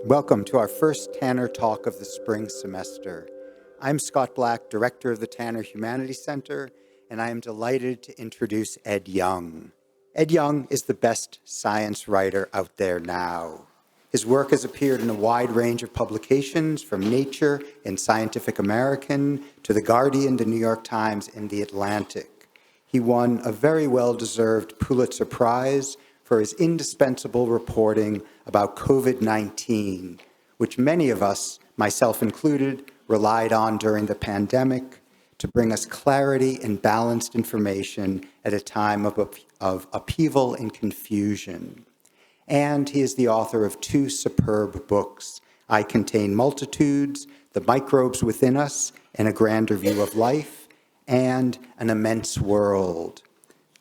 Welcome to our first Tanner Talk of the spring semester. I'm Scott Black, Director of the Tanner Humanities Center, and I am delighted to introduce Ed Yong. Ed Yong is the best science writer out there now. His work has appeared in a wide range of publications, from Nature and Scientific American to The Guardian, The New York Times, and The Atlantic. He won a very well-deserved Pulitzer Prize for his indispensable reporting about COVID-19, which many of us, myself included, relied on during the pandemic to bring us clarity and balanced information at a time of upheaval and confusion. And he is the author of two superb books, I Contain Multitudes, The Microbes Within Us, and A Grander View of Life, and An Immense World,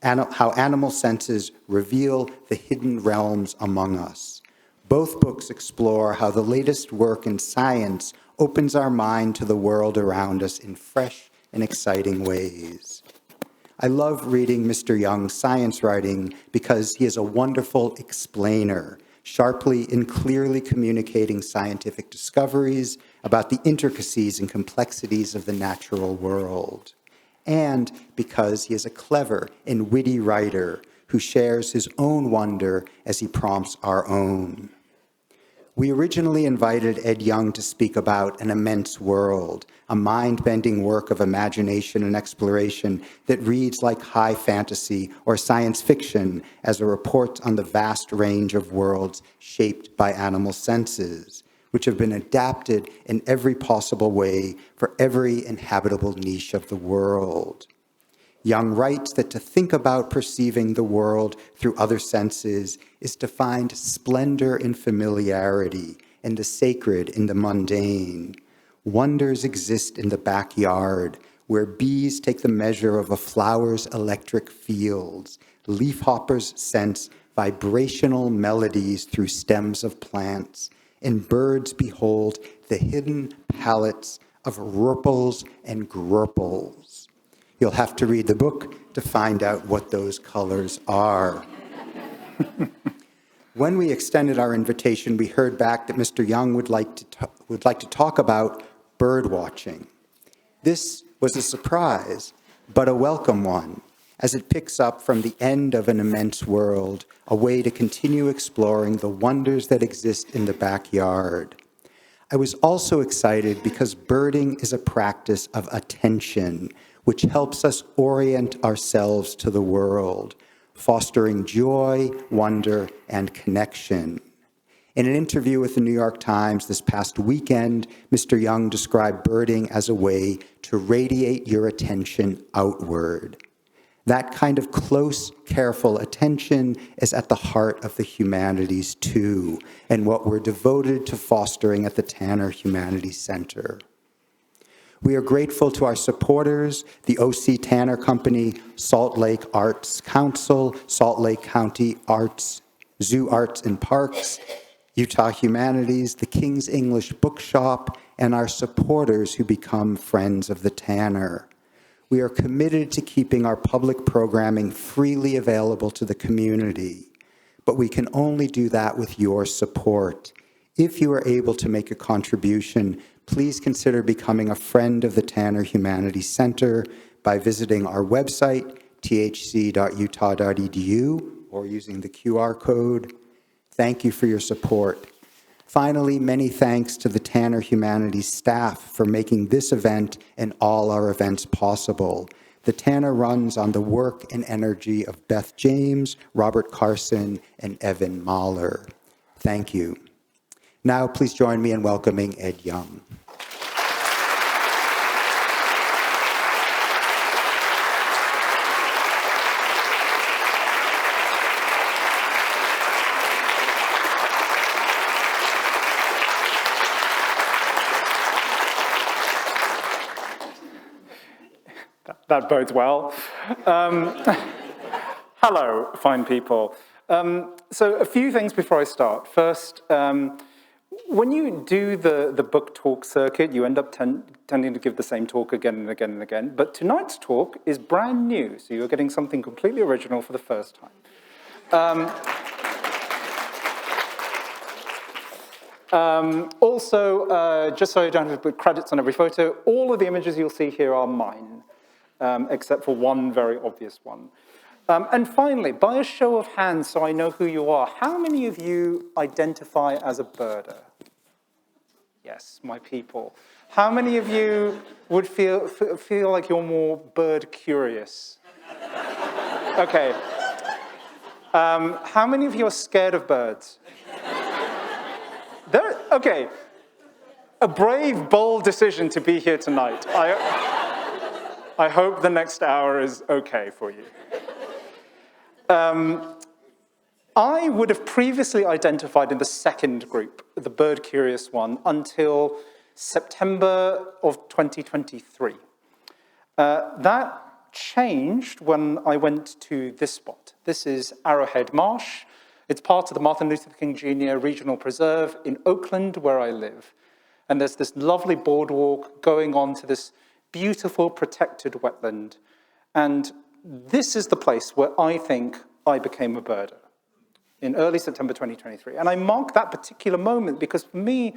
How Animal Senses Reveal the Hidden Realms Among Us. Both books explore how the latest work in science opens our mind to the world around us in fresh and exciting ways. I love reading Mr. Yong's science writing because he is a wonderful explainer, sharply and clearly communicating scientific discoveries about the intricacies and complexities of the natural world. And because he is a clever and witty writer who shares his own wonder as he prompts our own. We originally invited Ed Yong to speak about An Immense World, a mind-bending work of imagination and exploration that reads like high fantasy or science fiction as it reports on the vast range of worlds shaped by animal senses, which have been adapted in every possible way for every inhabitable niche of the world. Yong writes that to think about perceiving the world through other senses is to find splendor in familiarity and the sacred in the mundane. Wonders exist in the backyard, where bees take the measure of a flower's electric fields. Leafhoppers sense vibrational melodies through stems of plants, and birds behold the hidden palettes of ripples and grurples. You'll have to read the book to find out what those colors are. When we extended our invitation, we heard back that Mr. Yong would like to talk about bird watching. This was a surprise, but a welcome one, as it picks up from the end of An Immense World, a way to continue exploring the wonders that exist in the backyard. I was also excited because birding is a practice of attention, which helps us orient ourselves to the world, fostering joy, wonder, and connection. In an interview with the New York Times this past weekend, Mr. Yong described birding as a way to radiate your attention outward. That kind of close, careful attention is at the heart of the humanities too, and what we're devoted to fostering at the Tanner Humanities Center. We are grateful to our supporters, the O.C. Tanner Company, Salt Lake Arts Council, Salt Lake County Arts, Zoo Arts and Parks, Utah Humanities, the King's English Bookshop, and our supporters who become friends of the Tanner. We are committed to keeping our public programming freely available to the community, but we can only do that with your support. If you are able to make a contribution, please consider becoming a friend of the Tanner Humanities Center by visiting our website, thc.utah.edu, or using the QR code. Thank you for your support. Finally, many thanks to the Tanner Humanities staff for making this event and all our events possible. The Tanner runs on the work and energy of Beth James, Robert Carson, and Evan Mahler. Thank you. Now, please join me in welcoming Ed Yong. That bodes well. Hello, fine people. So a few things before I start. First, when you do the book talk circuit, you end up tending to give the same talk again and again and again. But tonight's talk is brand new, so you're getting something completely original for the first time. Also, just so I don't have to put credits on every photo, all of the images you'll see here are mine, except for one very obvious one. And finally, by a show of hands, so I know who you are, how many of you identify as a birder? Yes, my people. How many of you would feel like you're more bird curious? Okay. How many of you are scared of birds? Okay. A brave, bold decision to be here tonight. I hope the next hour is okay for you. I would have previously identified in the second group, the bird curious one, until September of 2023. That changed when I went to this spot. This is Arrowhead Marsh. It's part of the Martin Luther King Jr. Regional Preserve in Oakland, where I live. And there's this lovely boardwalk going on to this beautiful protected wetland. And this is the place where I think I became a birder, in early September 2023. And I mark that particular moment because for me,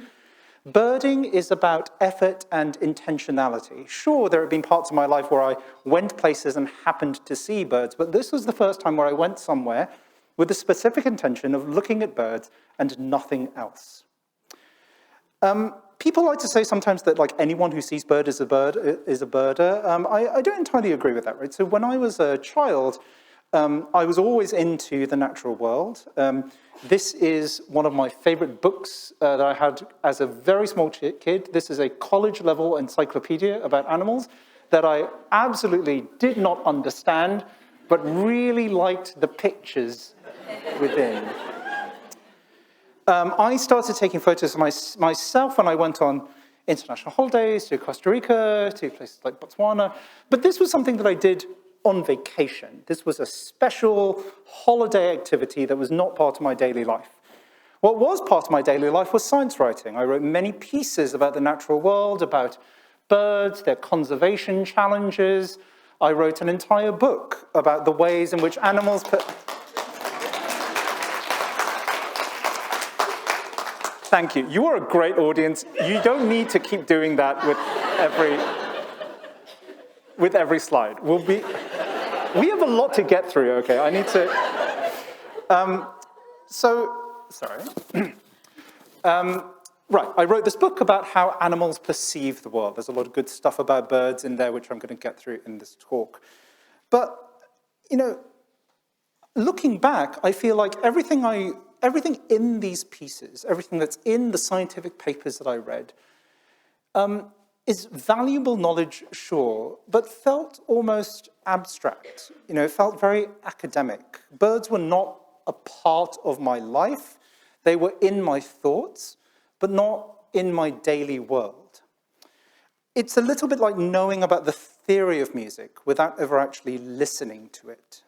birding is about effort and intentionality. Sure, there have been parts of my life where I went places and happened to see birds, but this was the first time where I went somewhere with the specific intention of looking at birds and nothing else. People like to say sometimes that like anyone who sees bird is a birder. I don't entirely agree with that, right? So when I was a child, I was always into the natural world. This is one of my favorite books that I had as a very small kid. This is a college-level encyclopedia about animals that I absolutely did not understand, but really liked the pictures within. I started taking photos of myself when I went on international holidays to Costa Rica, to places like Botswana, but this was something that I did on vacation. This was a special holiday activity that was not part of my daily life. What was part of my daily life was science writing. I wrote many pieces about the natural world, about birds, their conservation challenges. I wrote an entire book about the ways in which animals... Thank you. You are a great audience. You don't need to keep doing that with every slide. We have a lot to get through, okay? I need to... sorry. Right, I wrote this book about how animals perceive the world. There's a lot of good stuff about birds in there, which I'm going to get through in this talk. But, you know, looking back, I feel like everything in these pieces, everything that's in the scientific papers that I read, is valuable knowledge, sure, but felt almost abstract. You know, it felt very academic. Birds were not a part of my life. They were in my thoughts, but not in my daily world. It's a little bit like knowing about the theory of music without ever actually listening to it.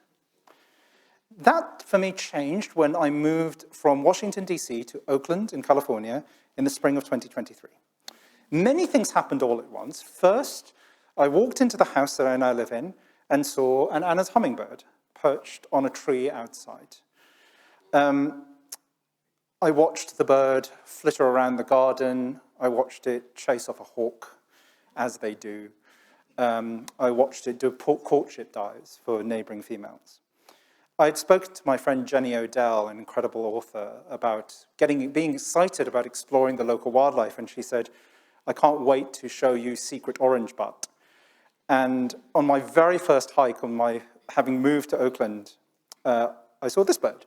That, for me, changed when I moved from Washington, D.C. to Oakland in California in the spring of 2023. Many things happened all at once. First, I walked into the house that I now live in and saw an Anna's hummingbird perched on a tree outside. I watched the bird flitter around the garden. I watched it chase off a hawk, as they do. I watched it do courtship dives for neighboring females. I'd spoken to my friend Jenny Odell, an incredible author, about being excited about exploring the local wildlife, and she said, I can't wait to show you secret orange butt. And on my very first hike, having moved to Oakland, I saw this bird,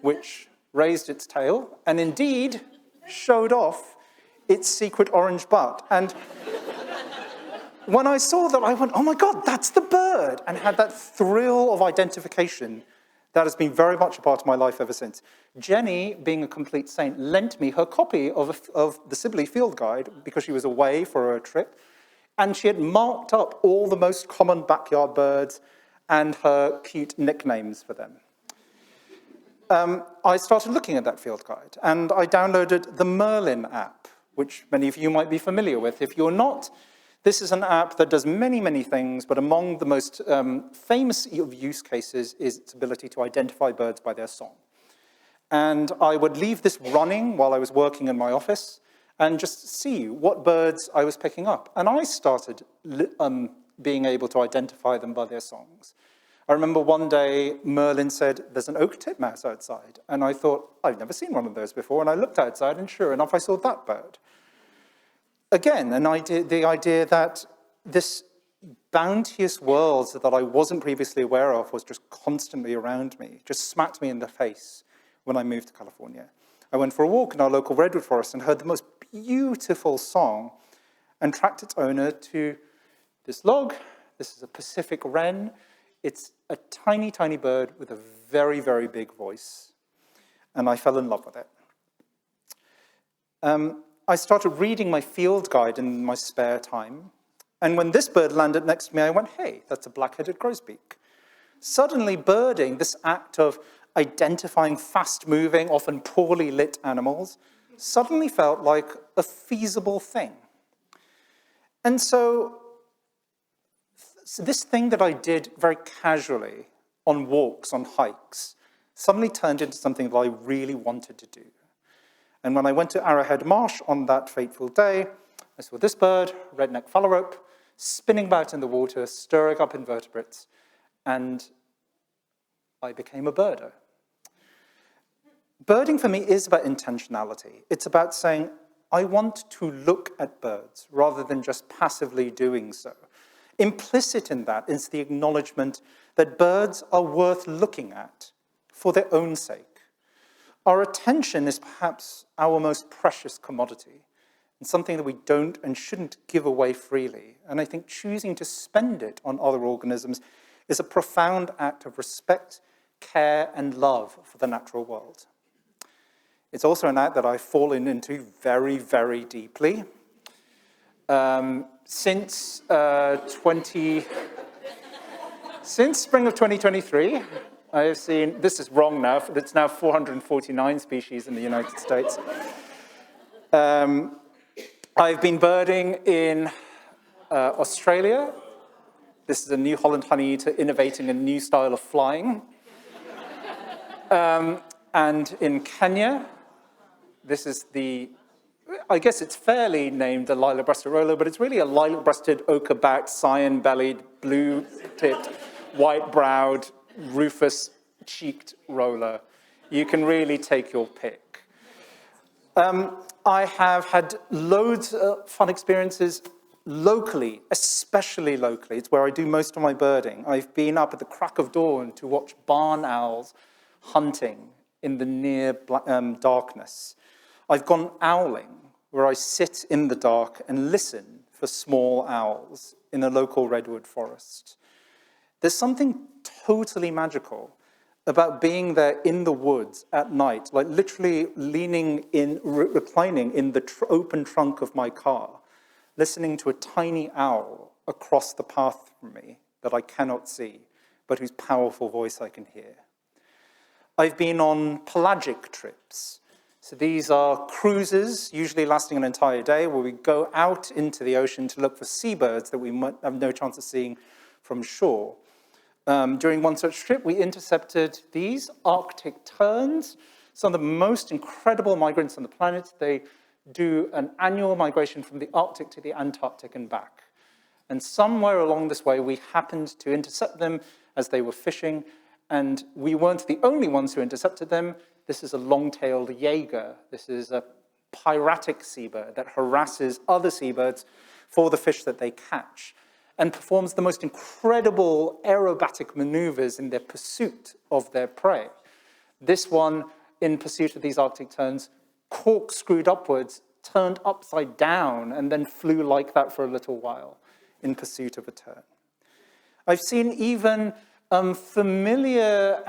which raised its tail and indeed showed off its secret orange butt. And when I saw that, I went, oh my God, that's the bird, and had that thrill of identification that has been very much a part of my life ever since. Jenny, being a complete saint, lent me her copy of the Sibley Field Guide because she was away for a trip, and she had marked up all the most common backyard birds and her cute nicknames for them. I started looking at that field guide, and I downloaded the Merlin app, which many of you might be familiar with. If you're not, this is an app that does many, many things, but among the most famous use cases is its ability to identify birds by their song. And I would leave this running while I was working in my office and just see what birds I was picking up. And I started being able to identify them by their songs. I remember one day Merlin said, "There's an oak titmouse outside." And I thought, I've never seen one of those before. And I looked outside, and sure enough, I saw that bird. Again, the idea that this bounteous world that I wasn't previously aware of was just constantly around me, just smacked me in the face when I moved to California. I went for a walk in our local redwood forest and heard the most beautiful song and tracked its owner to this log. This is a Pacific wren. It's a tiny, tiny bird with a very, very big voice. And I fell in love with it. I started reading my field guide in my spare time. And when this bird landed next to me, I went, hey, that's a black-headed grosbeak. Suddenly, birding, this act of identifying fast-moving, often poorly lit animals, suddenly felt like a feasible thing. And so this thing that I did very casually on walks, on hikes, suddenly turned into something that I really wanted to do. And when I went to Arrowhead Marsh on that fateful day, I saw this bird, redneck phalarope, spinning about in the water, stirring up invertebrates, and I became a birder. Birding for me is about intentionality. It's about saying, I want to look at birds rather than just passively doing so. Implicit in that is the acknowledgement that birds are worth looking at for their own sake. Our attention is perhaps our most precious commodity, and something that we don't and shouldn't give away freely. And I think choosing to spend it on other organisms is a profound act of respect, care, and love for the natural world. It's also an act that I've fallen into very, very deeply. Since spring of 2023, I have seen, this is wrong now, it's now 449 species in the United States. I've been birding in Australia. This is a New Holland honeyeater innovating a new style of flying. And in Kenya, this is I guess it's fairly named a lilac-breasted roller, but it's really a lilac-breasted, ochre-backed, cyan-bellied, blue-tipped, white-browed, rufous-cheeked roller. You can really take your pick. I have had loads of fun experiences locally, especially locally. It's where I do most of my birding. I've been up at the crack of dawn to watch barn owls hunting in the near darkness. I've gone owling, where I sit in the dark and listen for small owls in a local redwood forest. There's something totally magical about being there in the woods at night, like literally reclining in the open trunk of my car, listening to a tiny owl across the path from me that I cannot see, but whose powerful voice I can hear. I've been on pelagic trips. So these are cruises, usually lasting an entire day, where we go out into the ocean to look for seabirds that we might have no chance of seeing from shore. During one such trip, we intercepted these Arctic terns, some of the most incredible migrants on the planet. They do an annual migration from the Arctic to the Antarctic and back. And somewhere along this way, we happened to intercept them as they were fishing, and we weren't the only ones who intercepted them. This is a long-tailed jaeger. This is a piratic seabird that harasses other seabirds for the fish that they catch, and performs the most incredible aerobatic maneuvers in their pursuit of their prey. This one, in pursuit of these Arctic terns, corkscrewed upwards, turned upside down, and then flew like that for a little while in pursuit of a tern. I've seen even familiar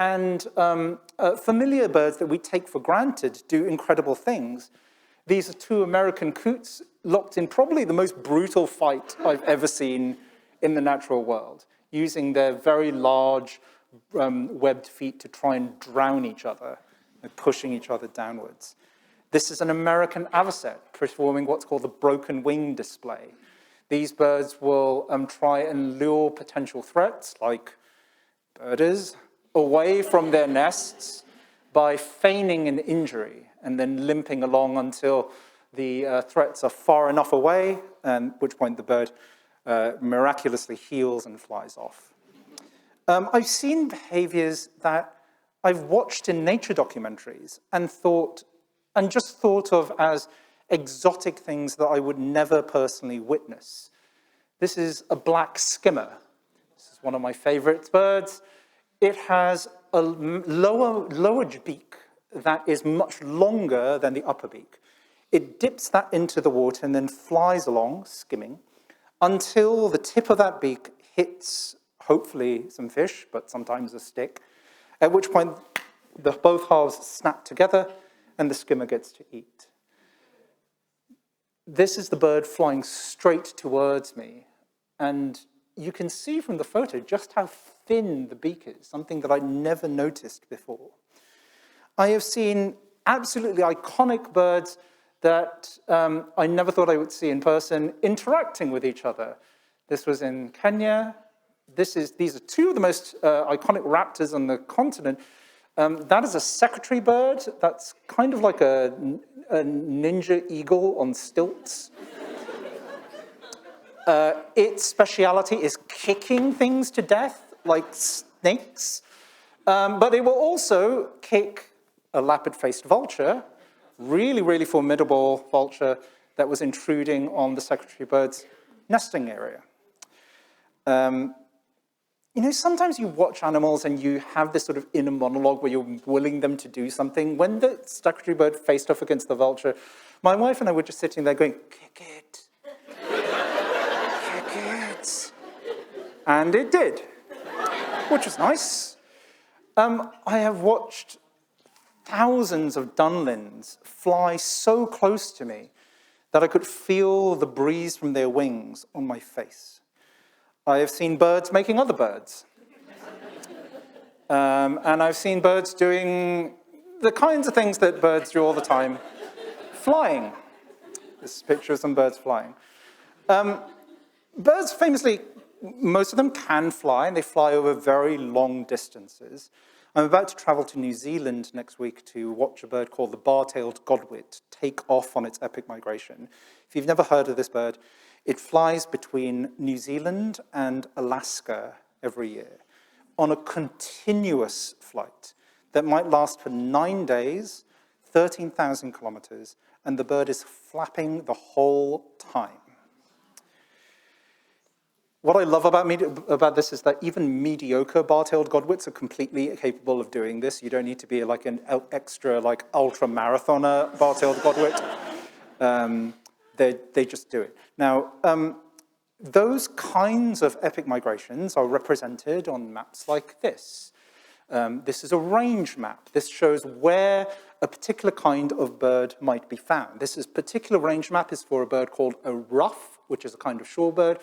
birds that we take for granted do incredible things. These are two American coots locked in probably the most brutal fight I've ever seen in the natural world, using their very large webbed feet to try and drown each other, and pushing each other downwards. This is an American avocet performing what's called the broken wing display. These birds will try and lure potential threats, like birders, away from their nests by feigning an injury and then limping along until the threats are far enough away, at which point the bird miraculously heals and flies off. I've seen behaviors that I've watched in nature documentaries and just thought of as exotic things that I would never personally witness. This is a black skimmer. This is one of my favorite birds. It has a lower beak that is much longer than the upper beak. It dips that into the water and then flies along, skimming, until the tip of that beak hits, hopefully, some fish, but sometimes a stick, at which point both halves snap together and the skimmer gets to eat. This is the bird flying straight towards me, and you can see from the photo just how thin the beak is, something that I never noticed before. I have seen absolutely iconic birds that I never thought I would see in person interacting with each other. This was in Kenya. These are two of the most iconic raptors on the continent. That is a secretary bird. That's kind of like a ninja eagle on stilts. Its speciality is kicking things to death, like snakes. But it will also kick a lappet-faced vulture, really, really formidable vulture that was intruding on the secretary bird's nesting area. Sometimes you watch animals and you have this sort of inner monologue where you're willing them to do something. When the secretary bird faced off against the vulture, my wife and I were just sitting there going, kick it, kick it. And it did, which was nice. I have watched thousands of dunlins fly so close to me that I could feel the breeze from their wings on my face. I have seen birds making other birds. And I've seen birds doing the kinds of things that birds do all the time, flying. This is a picture of some birds flying. Birds famously, most of them can fly, and they fly over very long distances. I'm about to travel to New Zealand next week to watch a bird called the bar-tailed godwit take off on its epic migration. If you've never heard of this bird, it flies between New Zealand and Alaska every year on a continuous flight that might last for 9 days, 13,000 kilometers, and the bird is flapping the whole time. What I love about this is that even mediocre bar-tailed godwits are completely capable of doing this. You don't need to be like an extra, like ultra-marathoner bar-tailed godwit. They just do it. Now, those kinds of epic migrations are represented on maps like this. This is a range map. This shows where a particular kind of bird might be found. This particular range map is for a bird called a ruff, which is a kind of shorebird.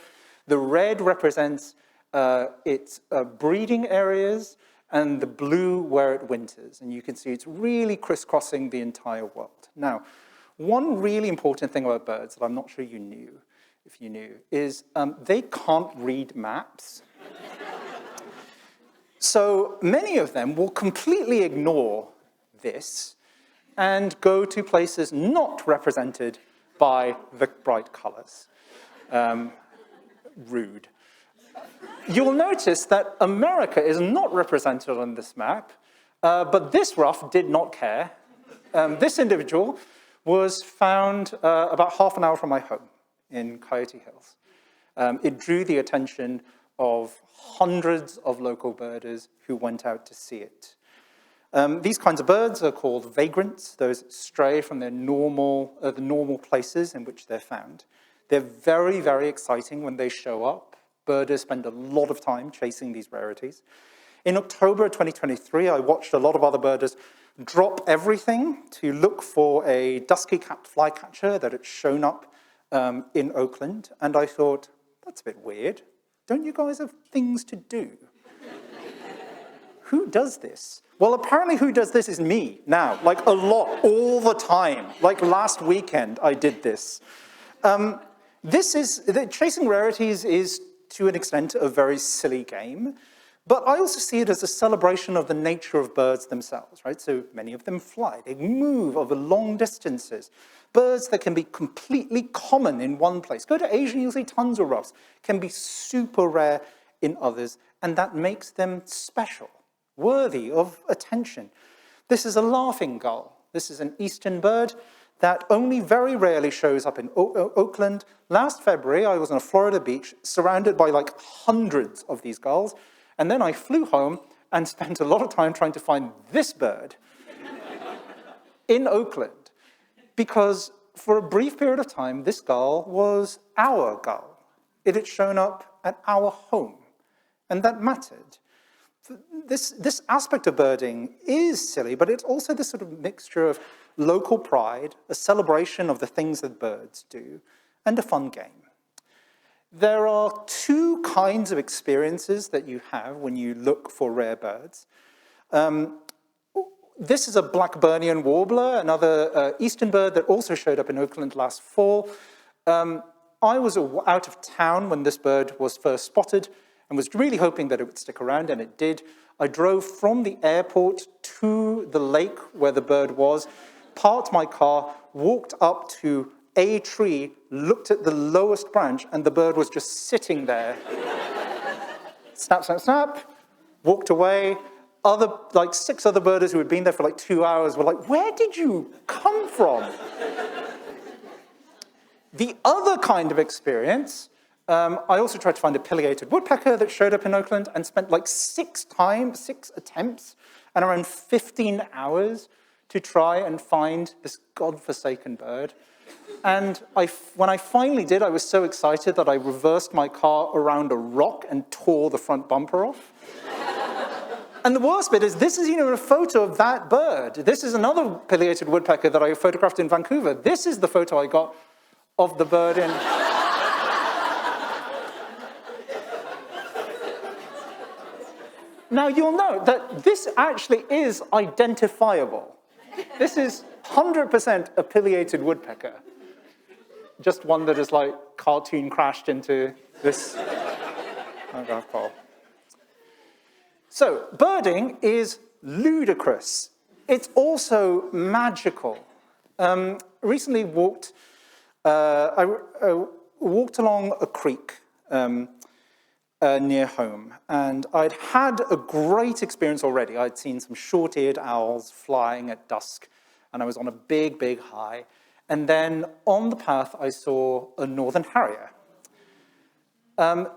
The red represents its breeding areas, and the blue where it winters. And you can see it's really crisscrossing the entire world. Now, one really important thing about birds that I'm not sure you knew, if you knew, is they can't read maps. So many of them will completely ignore this and go to places not represented by the bright colors. Rude. You'll notice that America is not represented on this map, but this ruff did not care. This individual was found about half an hour from my home in Coyote Hills. It drew the attention of hundreds of local birders who went out to see it. These kinds of birds are called vagrants, those that stray from their the normal places in which they're found. They're very, very exciting when they show up. Birders spend a lot of time chasing these rarities. In October 2023, I watched a lot of other birders drop everything to look for a dusky-capped flycatcher that had shown up in Oakland, and I thought, that's a bit weird. Don't you guys have things to do? Who does this? Well, apparently who does this is me now, like a lot, all the time. Like last weekend, I did this. Chasing rarities is, to an extent, a very silly game, But I also see it as a celebration of the nature of birds themselves, right? So many of them fly, they move over long distances. Birds that can be completely common in one place. Go to Asia, you'll see tons of ruffs, can be super rare in others, and that makes them special, worthy of attention. This is a laughing gull. This is an eastern bird that only very rarely shows up in Oakland. Last February, I was on a Florida beach surrounded by like hundreds of these gulls. And then I flew home and spent a lot of time trying to find this bird in Oakland, because for a brief period of time, this gull was our gull. It had shown up at our home, and that mattered. This aspect of birding is silly, but it's also this sort of mixture of local pride, a celebration of the things that birds do, and a fun game. There are two kinds of experiences that you have when you look for rare birds. This is a Blackburnian warbler, another eastern bird that also showed up in Oakland last fall. I was out of town when this bird was first spotted and was really hoping that it would stick around, and it did. I drove from the airport to the lake where the bird was, parked my car, walked up to a tree, looked at the lowest branch, and the bird was just sitting there. Snap, snap, snap, walked away. Like 6 other birders who had been there for like 2 hours were like, where did you come from? The other kind of experience, I also tried to find a pileated woodpecker that showed up in Oakland and spent like 6 attempts, and around 15 hours to try and find this godforsaken bird. And when I finally did, I was so excited that I reversed my car around a rock and tore the front bumper off. And the worst bit is, this is, a photo of that bird. This is another pileated woodpecker that I photographed in Vancouver. This is the photo I got of the bird in... Now, you'll note that this actually is identifiable. This is 100% a pileated woodpecker. Just one that is like cartoon crashed into this photograph pole. So, birding is ludicrous. It's also magical. Recently I walked along a creek near home, and I'd had a great experience already. I'd seen some short-eared owls flying at dusk, and I was on a big, big high. And then on the path, I saw a northern harrier.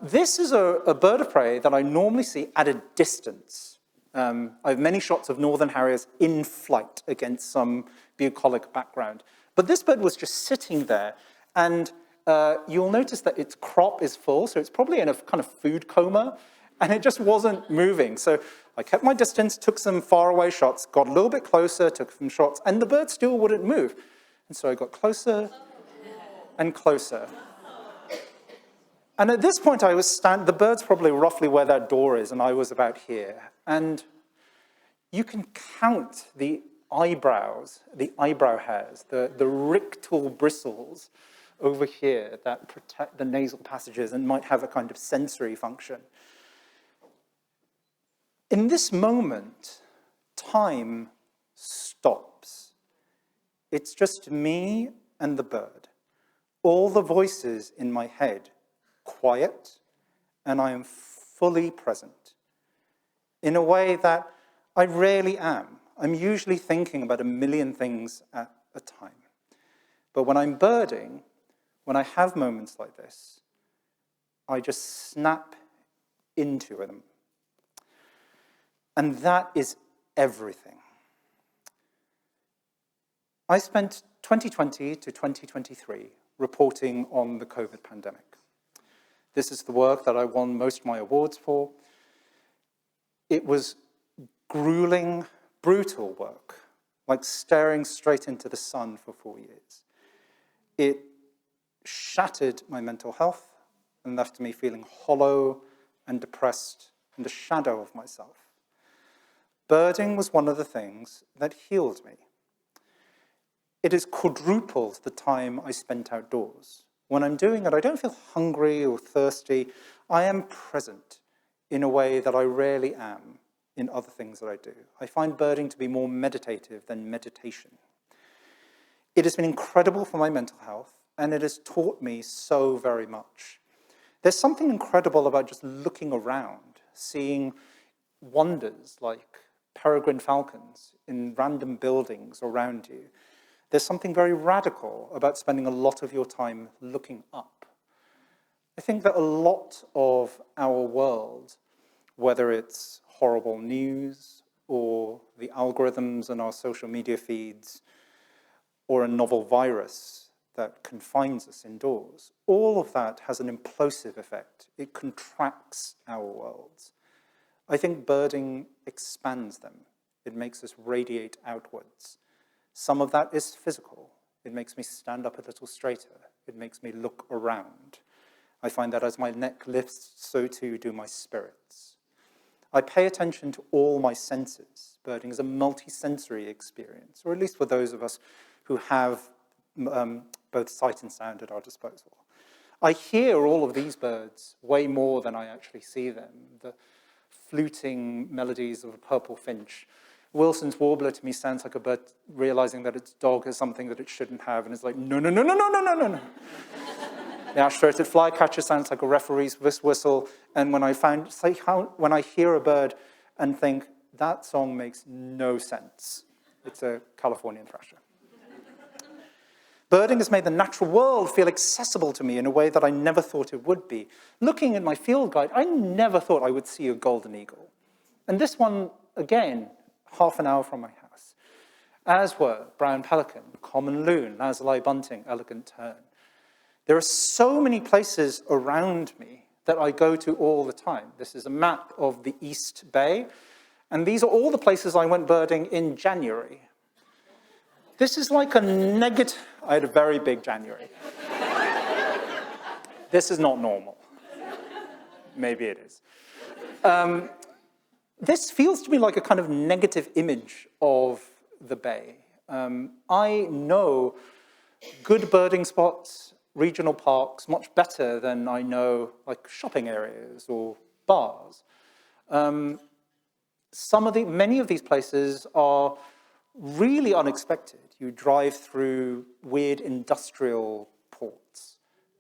This is a bird of prey that I normally see at a distance. I have many shots of northern harriers in flight against some bucolic background. But this bird was just sitting there, and you'll notice that its crop is full, so it's probably in a kind of food coma, and it just wasn't moving. So I kept my distance, took some faraway shots, got a little bit closer, took some shots, and the bird still wouldn't move. And so I got closer and closer. And at this point, the bird's probably roughly where that door is, and I was about here. And you can count the eyebrows, the eyebrow hairs, the rictal bristles over here that protect the nasal passages and might have a kind of sensory function. In this moment, time stops. It's just me and the bird. All the voices in my head quiet, and I am fully present in a way that I rarely am. I'm usually thinking about a million things at a time. But when I'm birding, when I have moments like this, I just snap into them. And that is everything. I spent 2020 to 2023 reporting on the COVID pandemic. This is the work that I won most of my awards for. It was grueling, brutal work, like staring straight into the sun for 4 years. It shattered my mental health and left me feeling hollow and depressed and a shadow of myself. Birding was one of the things that healed me. It has quadrupled the time I spent outdoors. When I'm doing it, I don't feel hungry or thirsty. I am present in a way that I rarely am in other things that I do. I find birding to be more meditative than meditation. It has been incredible for my mental health, and it has taught me so very much. There's something incredible about just looking around, seeing wonders like peregrine falcons in random buildings around you. There's something very radical about spending a lot of your time looking up. I think that a lot of our world, whether it's horrible news or the algorithms in our social media feeds or a novel virus that confines us indoors, all of that has an implosive effect. It contracts our worlds. I think birding expands them. It makes us radiate outwards. Some of that is physical. It makes me stand up a little straighter. It makes me look around. I find that as my neck lifts, so too do my spirits. I pay attention to all my senses. Birding is a multi-sensory experience, or at least for those of us who have both sight and sound at our disposal. I hear all of these birds way more than I actually see them. The fluting melodies of a purple finch. Wilson's warbler to me sounds like a bird realizing that its dog has something that it shouldn't have, and it's like, no, no, no, no, no, no, no, no, no. The ash-throated flycatcher sounds like a referee's whistle, and when I hear a bird and think, that song makes no sense, it's a Californian thrasher. Birding has made the natural world feel accessible to me in a way that I never thought it would be. Looking at my field guide, I never thought I would see a golden eagle. And this one, again, half an hour from my house. As were brown pelican, common loon, lazuli bunting, elegant tern. There are so many places around me that I go to all the time. This is a map of the East Bay, and these are all the places I went birding in January. This is like a negative. I had a very big January. This is not normal. Maybe it is. This feels to me like a kind of negative image of the Bay. I know good birding spots, regional parks, much better than I know like shopping areas or bars. Many of these places are really unexpected. You drive through weird industrial ports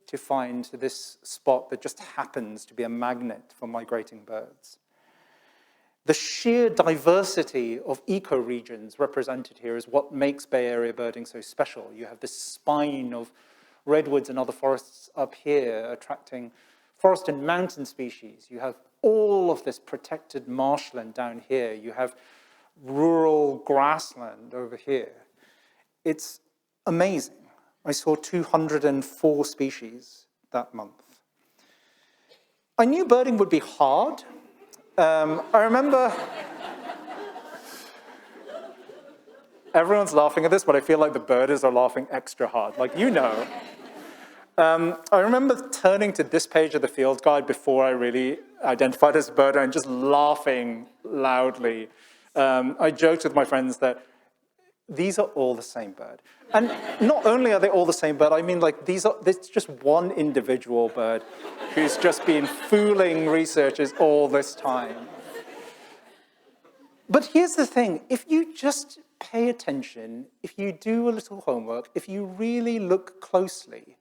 to find this spot that just happens to be a magnet for migrating birds. The sheer diversity of ecoregions represented here is what makes Bay Area birding so special. You have this spine of redwoods and other forests up here attracting forest and mountain species. You have all of this protected marshland down here. You have rural grassland over here. It's amazing. I saw 204 species that month. I knew birding would be hard. I remember, everyone's laughing at this, but I feel like the birders are laughing extra hard, like you know. I remember turning to this page of the field guide before I really identified as a birder and just laughing loudly. I joked with my friends that these are all the same bird. And not only are they all the same bird, I mean like it's just one individual bird who's just been fooling researchers all this time. But here's the thing, if you just pay attention, if you do a little homework, if you really look closely,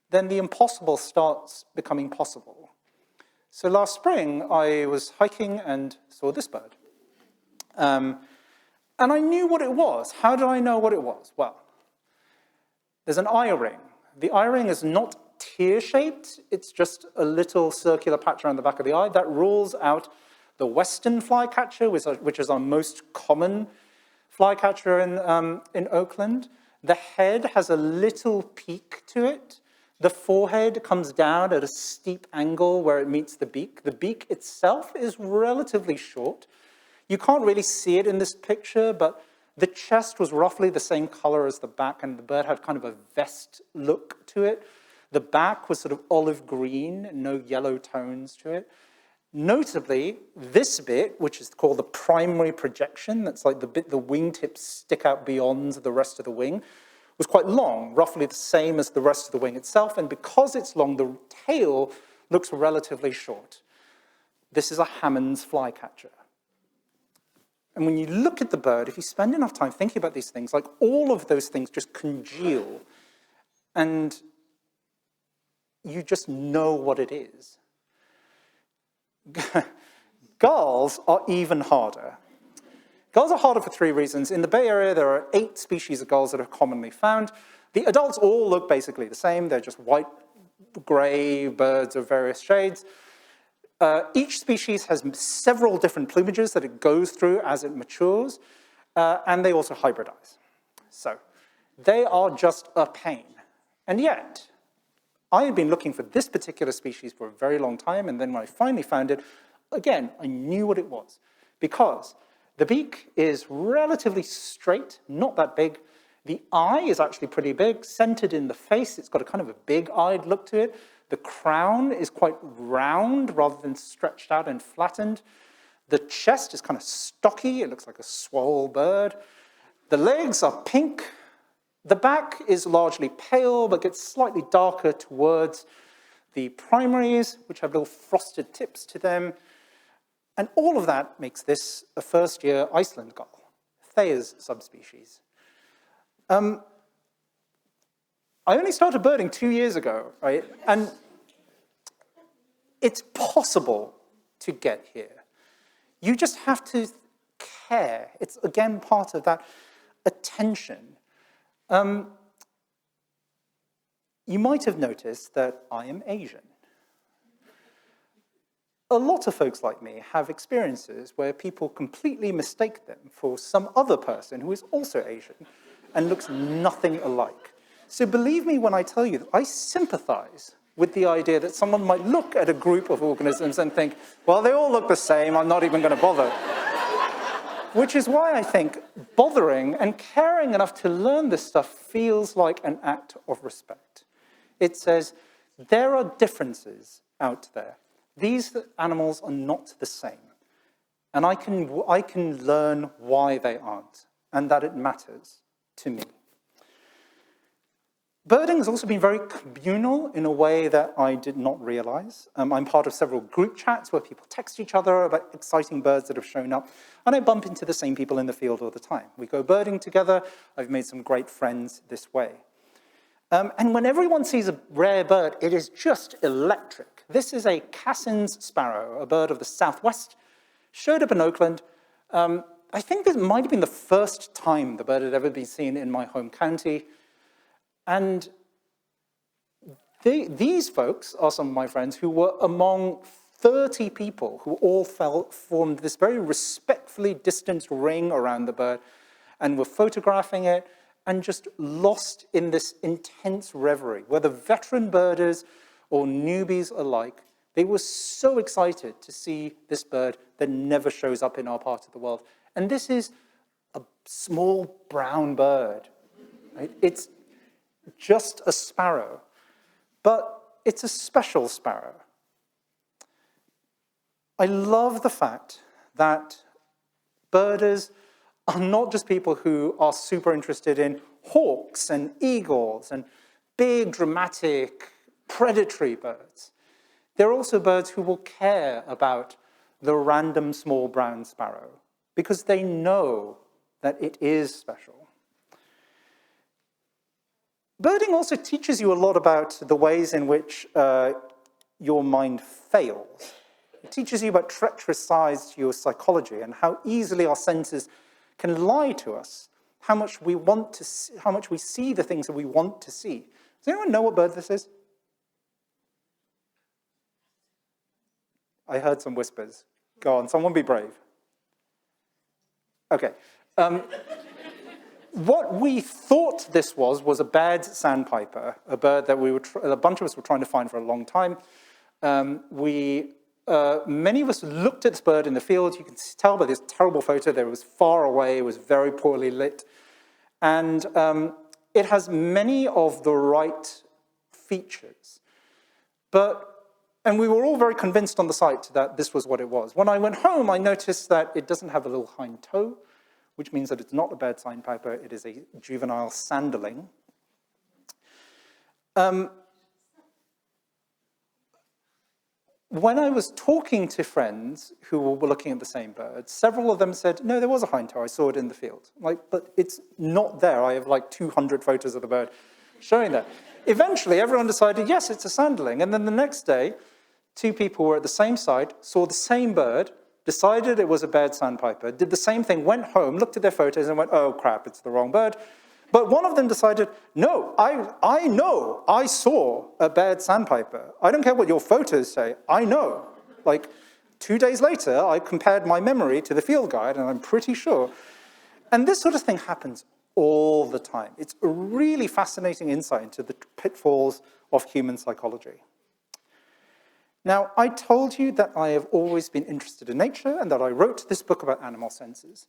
then the impossible starts becoming possible. So last spring, I was hiking and saw this bird. And I knew what it was. How did I know what it was? Well, there's an eye ring. The eye ring is not tear-shaped. It's just a little circular patch around the back of the eye. That rules out the western flycatcher, which is our most common flycatcher in Oakland. The head has a little peak to it. The forehead comes down at a steep angle where it meets the beak. The beak itself is relatively short. You can't really see it in this picture, but the chest was roughly the same color as the back, and the bird had kind of a vest look to it. The back was sort of olive green, no yellow tones to it. Notably, this bit, which is called the primary projection, that's like the bit the wingtips stick out beyond the rest of the wing, was quite long, roughly the same as the rest of the wing itself, and because it's long, the tail looks relatively short. This is a Hammond's flycatcher. And when you look at the bird, if you spend enough time thinking about these things, like all of those things just congeal, and you just know what it is. Gulls are even harder. Gulls are harder for 3 reasons. In the Bay Area, there are 8 species of gulls that are commonly found. The adults all look basically the same. They're just white, gray birds of various shades. Each species has several different plumages that it goes through as it matures, and they also hybridize. So they are just a pain. And yet, I had been looking for this particular species for a very long time, and then when I finally found it, again, I knew what it was. Because the beak is relatively straight, not that big. The eye is actually pretty big, centered in the face. It's got a kind of a big-eyed look to it. The crown is quite round rather than stretched out and flattened. The chest is kind of stocky. It looks like a swole bird. The legs are pink. The back is largely pale, but gets slightly darker towards the primaries, which have little frosted tips to them. And all of that makes this a first-year Iceland gull, Thayer's subspecies. I only started birding 2 years ago, right? And it's possible to get here. You just have to care. It's, again, part of that attention. You might have noticed that I am Asian. A lot of folks like me have experiences where people completely mistake them for some other person who is also Asian and looks nothing alike. So believe me when I tell you that I sympathize with the idea that someone might look at a group of organisms and think, well, they all look the same, I'm not even going to bother. Which is why I think bothering and caring enough to learn this stuff feels like an act of respect. It says, there are differences out there. These animals are not the same. And I can learn why they aren't, and that it matters to me. Birding has also been very communal in a way that I did not realize. I'm part of several group chats where people text each other about exciting birds that have shown up, and I bump into the same people in the field all the time. We go birding together. I've made some great friends this way. And when everyone sees a rare bird, it is just electric. This is a Cassin's sparrow, a bird of the southwest, showed up in Oakland. I think this might have been the first time the bird had ever been seen in my home county. And these folks are some of my friends who were among 30 people who all formed this very respectfully distanced ring around the bird and were photographing it and just lost in this intense reverie, whether veteran birders or newbies alike. They were so excited to see this bird that never shows up in our part of the world. And this is a small brown bird, right? It's just a sparrow, but it's a special sparrow. I love the fact that birders are not just people who are super interested in hawks and eagles and big, dramatic, predatory birds. They're also birds who will care about the random small brown sparrow because they know that it is special. Birding also teaches you a lot about the ways in which your mind fails. It teaches you about treacherous sides to your psychology and how easily our senses can lie to us, how much we want to see, how much we see the things that we want to see. Does anyone know what bird this is? I heard some whispers. Go on, someone be brave. Okay. What we thought this was a bad sandpiper, a bird that a bunch of us were trying to find for a long time. Many of us looked at this bird in the field. You can tell by this terrible photo that it was far away, it was very poorly lit. And it has many of the right features. And we were all very convinced on the site that this was what it was. When I went home, I noticed that it doesn't have a little hind toe, which means that it's not a bad sandpiper, it is a juvenile sanderling. When I was talking to friends who were looking at the same bird, several of them said, no, there was a hindtoe, I saw it in the field. I'm like, but it's not there. I have like 200 photos of the bird showing that. Eventually, everyone decided, yes, it's a sanderling. And then the next day, two people were at the same site, saw the same bird, decided it was a bared sandpiper, did the same thing, went home, looked at their photos and went, oh crap, it's the wrong bird. But one of them decided, no, I know, I saw a bared sandpiper. I don't care what your photos say, I know. Like 2 days later, I compared my memory to the field guide and I'm pretty sure. And this sort of thing happens all the time. It's a really fascinating insight into the pitfalls of human psychology. Now, I told you that I have always been interested in nature and that I wrote this book about animal senses.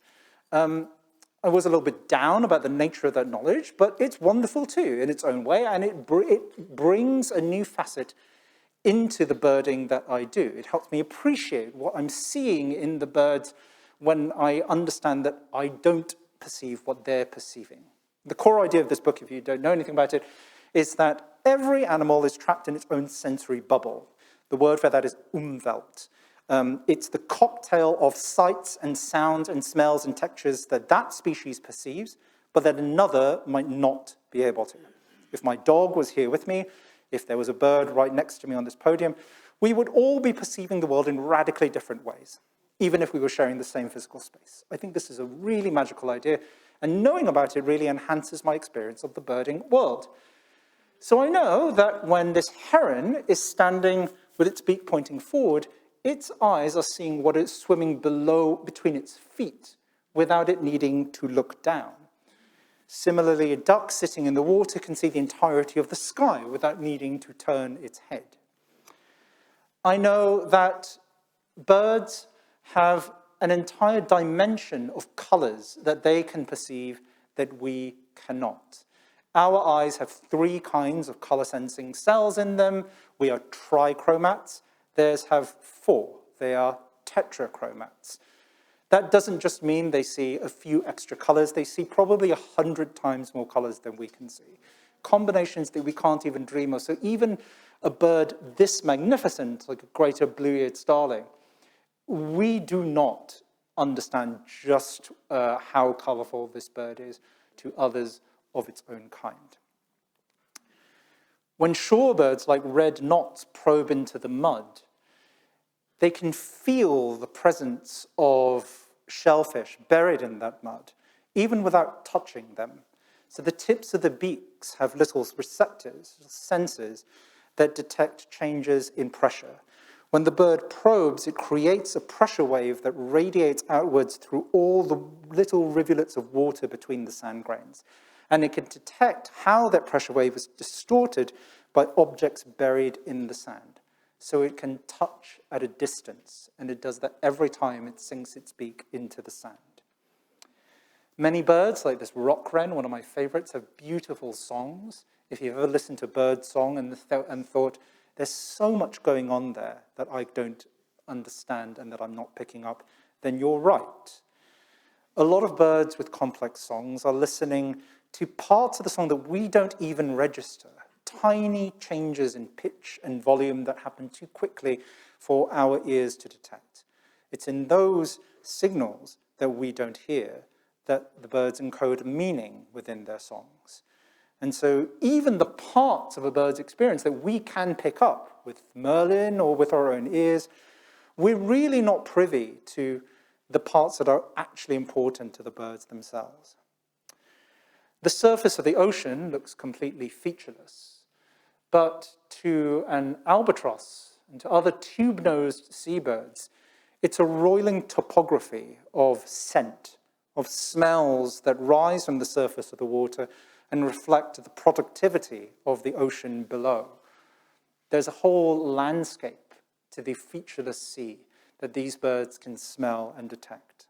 I was a little bit down about the nature of that knowledge, but it's wonderful too in its own way, and it brings a new facet into the birding that I do. It helps me appreciate what I'm seeing in the birds when I understand that I don't perceive what they're perceiving. The core idea of this book, if you don't know anything about it, is that every animal is trapped in its own sensory bubble. The word for that is Umwelt. It's the cocktail of sights and sounds and smells and textures that that species perceives, but that another might not be able to. If my dog was here with me, if there was a bird right next to me on this podium, we would all be perceiving the world in radically different ways, even if we were sharing the same physical space. I think this is a really magical idea, and knowing about it really enhances my experience of the birding world. So I know that when this heron is standing with its beak pointing forward, its eyes are seeing what is swimming between its feet without it needing to look down. Similarly, a duck sitting in the water can see the entirety of the sky without needing to turn its head. I know that birds have an entire dimension of colors that they can perceive that we cannot. Our eyes have 3 kinds of color sensing cells in them. We are trichromats. Theirs have 4. They are tetrachromats. That doesn't just mean they see a few extra colors. They see probably 100 times more colors than we can see. Combinations that we can't even dream of. So even a bird this magnificent, like a greater blue-eared starling, we do not understand just how colorful this bird is to others of its own kind. When shorebirds like red knots probe into the mud, they can feel the presence of shellfish buried in that mud, even without touching them. So the tips of the beaks have little receptors, sensors, that detect changes in pressure. When the bird probes, it creates a pressure wave that radiates outwards through all the little rivulets of water between the sand grains. And it can detect how that pressure wave is distorted by objects buried in the sand. So it can touch at a distance, and it does that every time it sinks its beak into the sand. Many birds, like this rock wren, one of my favorites, have beautiful songs. If you've ever listened to a bird song and thought, there's so much going on there that I don't understand and that I'm not picking up, then you're right. A lot of birds with complex songs are listening to parts of the song that we don't even register, tiny changes in pitch and volume that happen too quickly for our ears to detect. It's in those signals that we don't hear that the birds encode meaning within their songs. And so even the parts of a bird's experience that we can pick up with Merlin or with our own ears, we're really not privy to the parts that are actually important to the birds themselves. The surface of the ocean looks completely featureless, but to an albatross and to other tube-nosed seabirds, it's a roiling topography of scent, of smells that rise from the surface of the water and reflect the productivity of the ocean below. There's a whole landscape to the featureless sea that these birds can smell and detect.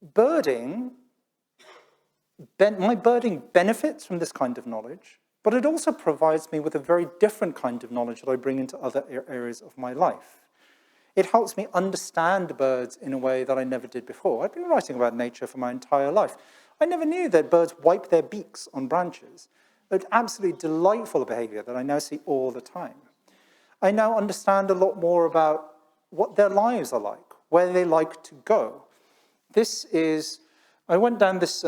My birding benefits from this kind of knowledge, but it also provides me with a very different kind of knowledge that I bring into other areas of my life. It helps me understand birds in a way that I never did before. I've been writing about nature for my entire life. I never knew that birds wipe their beaks on branches. an absolutely delightful behavior that I now see all the time. I now understand a lot more about what their lives are like, where they like to go. I went down this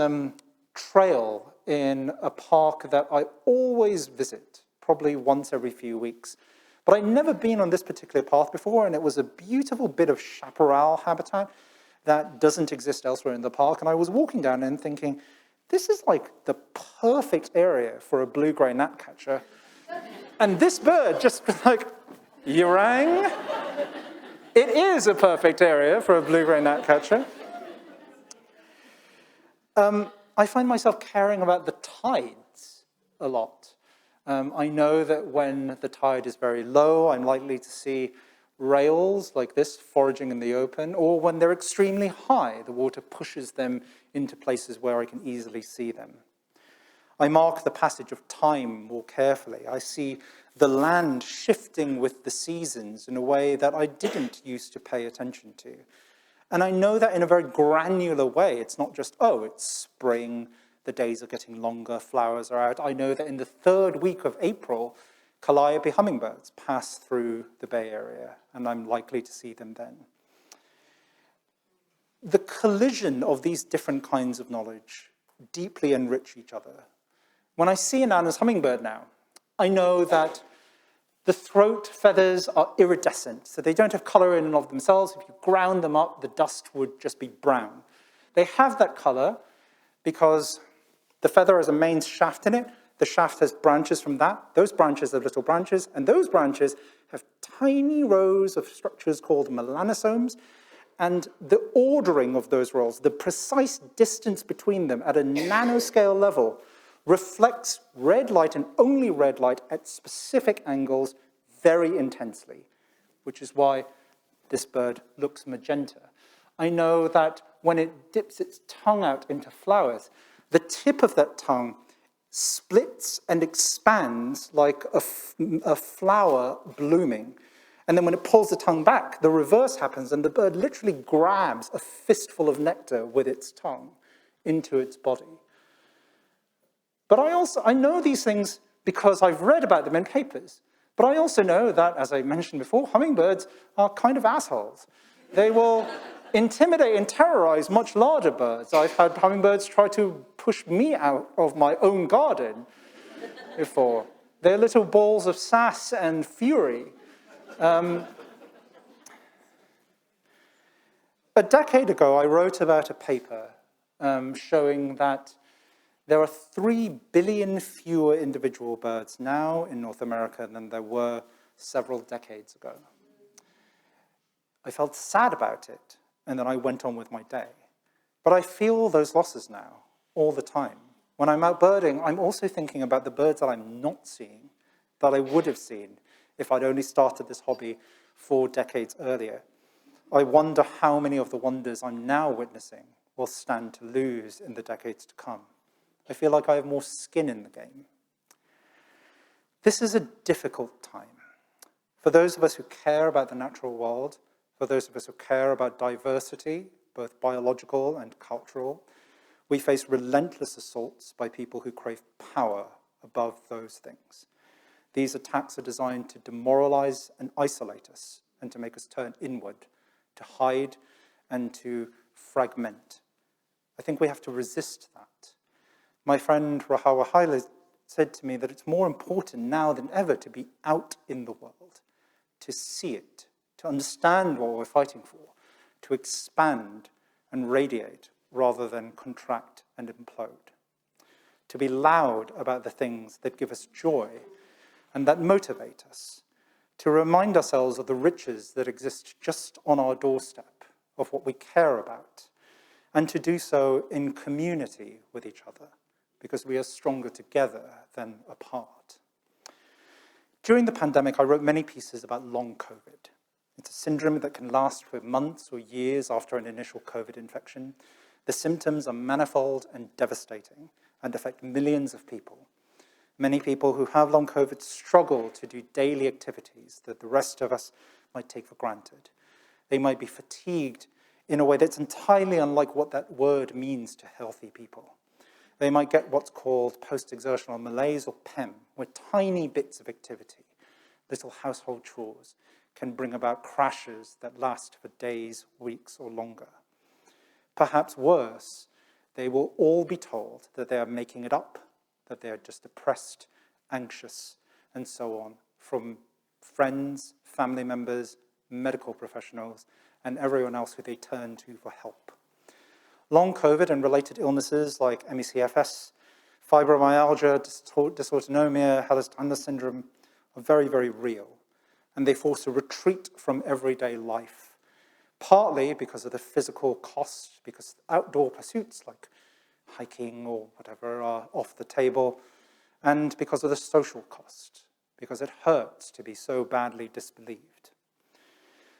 trail in a park that I always visit, probably once every few weeks. But I'd never been on this particular path before, and it was a beautiful bit of chaparral habitat that doesn't exist elsewhere in the park. And I was walking down and thinking, this is like the perfect area for a blue-grey gnatcatcher. And this bird just like, you rang? It is a perfect area for a blue-grey gnatcatcher. I find myself caring about the tides a lot. I know that when the tide is very low, I'm likely to see rails like this foraging in the open, or when they're extremely high, the water pushes them into places where I can easily see them. I mark the passage of time more carefully. I see the land shifting with the seasons in a way that I didn't used to pay attention to. And I know that in a very granular way. It's not just, oh, it's spring, the days are getting longer, flowers are out. I know that in the third week of April, calliope hummingbirds pass through the Bay Area, and I'm likely to see them then. The collision of these different kinds of knowledge deeply enrich each other. When I see an Anna's hummingbird now, I know that the throat feathers are iridescent, so they don't have color in and of themselves. If you ground them up, the dust would just be brown. They have that color because the feather has a main shaft in it. The shaft has branches from that. Those branches are little branches, and those branches have tiny rows of structures called melanosomes, and the ordering of those rows, the precise distance between them at a nanoscale level, reflects red light and only red light at specific angles very intensely, which is why this bird looks magenta. I know that when it dips its tongue out into flowers, the tip of that tongue splits and expands like a flower blooming. And then when it pulls the tongue back, the reverse happens, and the bird literally grabs a fistful of nectar with its tongue into its body. But I know these things because I've read about them in papers. But I also know that, as I mentioned before, hummingbirds are kind of assholes. They will intimidate and terrorize much larger birds. I've had hummingbirds try to push me out of my own garden before. They're little balls of sass and fury. A decade ago, I wrote about a paper showing that there are 3 billion fewer individual birds now in North America than there were several decades ago. I felt sad about it, and then I went on with my day. But I feel those losses now, all the time. When I'm out birding, I'm also thinking about the birds that I'm not seeing, that I would have seen if I'd only started this hobby 4 decades earlier. I wonder how many of the wonders I'm now witnessing will stand to lose in the decades to come. I feel like I have more skin in the game. This is a difficult time. For those of us who care about the natural world, for those of us who care about diversity, both biological and cultural, we face relentless assaults by people who crave power above those things. These attacks are designed to demoralize and isolate us and to make us turn inward, to hide and to fragment. I think we have to resist that. My friend Rahawa Haile said to me that it's more important now than ever to be out in the world, to see it, to understand what we're fighting for, to expand and radiate rather than contract and implode, to be loud about the things that give us joy and that motivate us, to remind ourselves of the riches that exist just on our doorstep, of what we care about, and to do so in community with each other, because we are stronger together than apart. During the pandemic, I wrote many pieces about long COVID. It's a syndrome that can last for months or years after an initial COVID infection. The symptoms are manifold and devastating and affect millions of people. Many people who have long COVID struggle to do daily activities that the rest of us might take for granted. They might be fatigued in a way that's entirely unlike what that word means to healthy people. They might get what's called post-exertional malaise or PEM, where tiny bits of activity, little household chores, can bring about crashes that last for days, weeks, or longer. Perhaps worse, they will all be told that they are making it up, that they are just depressed, anxious, and so on, from friends, family members, medical professionals, and everyone else who they turn to for help. Long COVID and related illnesses like ME/CFS, fibromyalgia, dysautonomia, Ehlers-Danlos syndrome are very, very real, and they force a retreat from everyday life, partly because of the physical cost, because outdoor pursuits like hiking or whatever are off the table, and because of the social cost, because it hurts to be so badly disbelieved.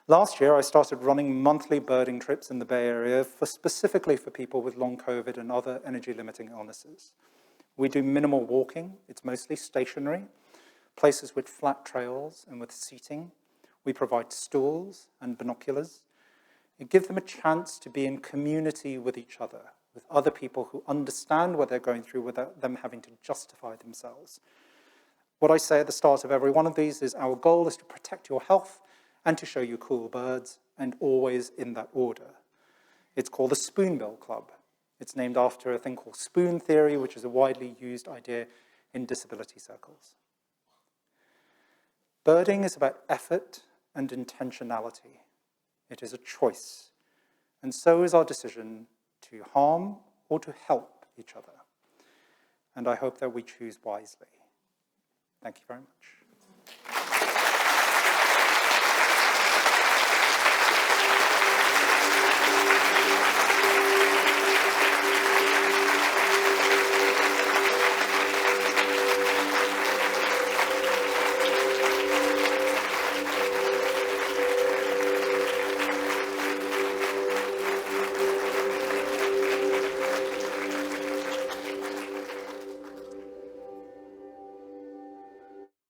Last year, I started running monthly birding trips in the Bay Area specifically for people with long COVID and other energy-limiting illnesses. We do minimal walking. It's mostly stationary, places with flat trails and with seating. We provide stools and binoculars. It gives them a chance to be in community with each other, with other people who understand what they're going through without them having to justify themselves. What I say at the start of every one of these is our goal is to protect your health and to show you cool birds, and always in that order. It's called the Spoonbill Club. It's named after a thing called spoon theory, which is a widely used idea in disability circles. Birding is about effort and intentionality. It is a choice, and so is our decision to harm or to help each other. And I hope that we choose wisely. Thank you very much.